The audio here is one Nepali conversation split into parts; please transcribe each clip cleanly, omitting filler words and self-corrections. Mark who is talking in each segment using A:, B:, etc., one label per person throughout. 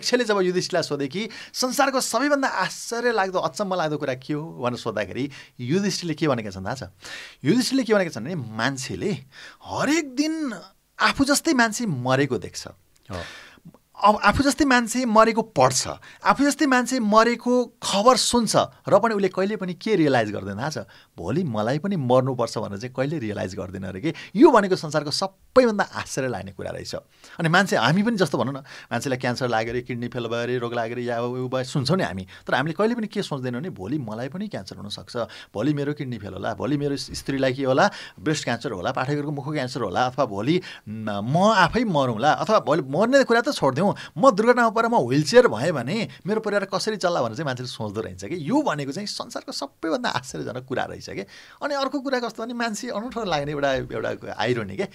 A: दक्षले जब युधिष्ठिरलाई सोधे कि संसारको सबैभन्दा आश्चर्य लाग्दो अचम्म लाग्दो कुरा के हो भनेर सोद्धाखेरि युधिष्ठिरले के भनेका छन् थाहा छ? युधिष्ठिरले के भनेका छन् भने मान्छेले हरेक दिन आफू जस्तै मान्छे मरेको देख्छ, अब आफू जस्तै मान्छे मरेको पढ्छ, आफू जस्तै मान्छे मरेको खबर सुन्छ र पनि उसले कहिले पनि के रियलाइज गर्दैन थाहा छ? भोलि मलाई पनि मर्नुपर्छ भनेर चाहिँ कहिले रियलाइज गर्दैन अरे कि यो भनेको संसारको सबैभन्दा आश्चर्य लाग्ने कुरा रहेछ। अनि मान्छे हामी पनि जस्तो भनौँ न, मान्छेलाई क्यान्सर लाग्यो अरे, किडनी फेल भयो अरे, रोग लाग्यो अरे या उ भयो सुन्छौँ नि हामी, तर हामीले कहिले पनि के सोच्दैनौँ भने भोलि मलाई पनि क्यान्सर हुनसक्छ, भोलि मेरो किडनी फेल होला, भोलि मेरो स्त्रीलाई के होला, ब्रेस्ट क्यान्सर होला, पाठेघरको मुखको क्यान्सर होला, अथवा भोलि म आफै मरौँला, अथवा भोलि मर्ने कुरा त छोडिदिउँ, म दुर्घटनामा परेर म व्हिलचेयर भएँ भने मेरो परिवार कसरी चल्ला भनेर चाहिँ मान्छेले सोच्दो रहेछ कि यो भनेको चाहिँ संसारको सबैभन्दा आश्चर्यजनक कुरा रहेछ कि। अनि अर्को कुरा कस्तो भने मान्छे अनौठो लाग्ने एउटा आइरोनी के,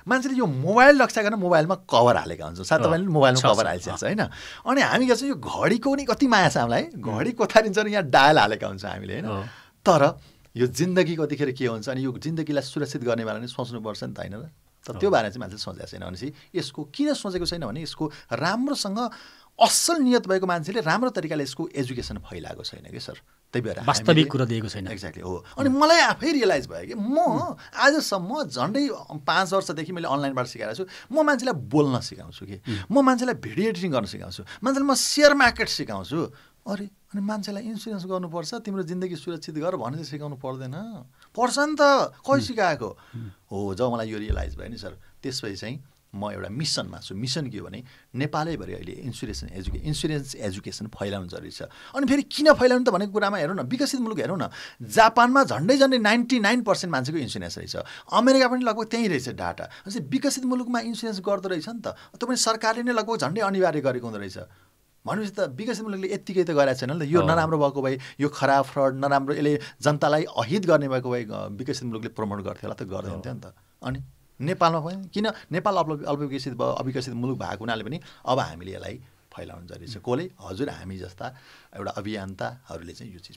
A: मान्छेले यो मोबाइल रक्षा गर्न मोबाइलमा कभर हालेका हुन्छ, सायद तपाईँले मोबाइलमा कभर हालिसकेको छ होइन? अनि हामी के छ यो घडीको नि कति माया छ हामीलाई, घडी कोथारिन्छ नि यहाँ डायल हालेका हुन्छ हामीले होइन? तर यो जिन्दगी कतिखेर के हुन्छ अनि यो जिन्दगीलाई सुरक्षित गर्ने बेला नि सोच्नुपर्छ नि त होइन र? तर त्यो बारेमा चाहिँ मान्छेले सोचेको छैन भनेपछि यसको किन सोचेको छैन भने यसको राम्रोसँग असल नियत भएको मान्छेले राम्रो तरिकाले यसको एजुकेसन फैलाएको छैन कि सर, त्यही भएर
B: वास्तविक कुरा दिएको छैन।
A: एक्ज्याक्टली हो। अनि मलाई आफै रियलाइज भयो कि म आजसम्म झन्डै 5 वर्षदेखि मैले अनलाइनबाट सिकाएको छु, म मान्छेलाई बोल्न सिकाउँछु कि, म मान्छेलाई भिडियो एडिटिङ गर्न सिकाउँछु, मान्छेलाई म सेयर मार्केट सिकाउँछु। अरे अनि मान्छेलाई इन्सुरेन्स गर्नुपर्छ, तिम्रो जिन्दगी सुरक्षित गर भनेर सिकाउनु पर्दैन? पर्छ नि त, खै सिकाएको हो? जब मलाई यो रियलाइज भयो नि सर, त्यसपछि चाहिँ म एउटा मिसनमा छु। मिसन के हो भने नेपालैभरि अहिले इन्सुरेन्स एजुकेसन फैलाउनु जरुरी छ। अनि फेरि किन फैलाउनु त भनेको कुरामा हेरौँ न, विकसित मुलुक हेरौँ न, जापानमा झन्डै 99% मान्छेको इन्सुरेन्स रहेछ, अमेरिका पनि लगभग त्यही रहेछ डाटा। अनि विकसित मुलुकमा इन्सुरेन्स गर्दो रहेछ नि त, त्यो पनि सरकारले नै लगभग झन्डै अनिवार्य गरेको हुँदो रहेछ। भनेपछि त विकसित मुलुकले यत्तिकै त गरेको छैन नि त, यो नराम्रो भएको भए, यो खराब फ्रड नराम्रो यसले जनतालाई अहित गर्ने भएको भए विकसित मुलुकले प्रमोट गर्थ्यो होला त, गर्दैन थियो नि त। अनि नेपालमा पनि किन नेपाल अल्पविकसित अविकसित मुलुक भएको हुनाले पनि अब हामीले यसलाई फैलाउनु जरुरी छ। कसले? हजुर हामी जस्ता एउटा अभियन्ताहरूले चाहिँ यो चिज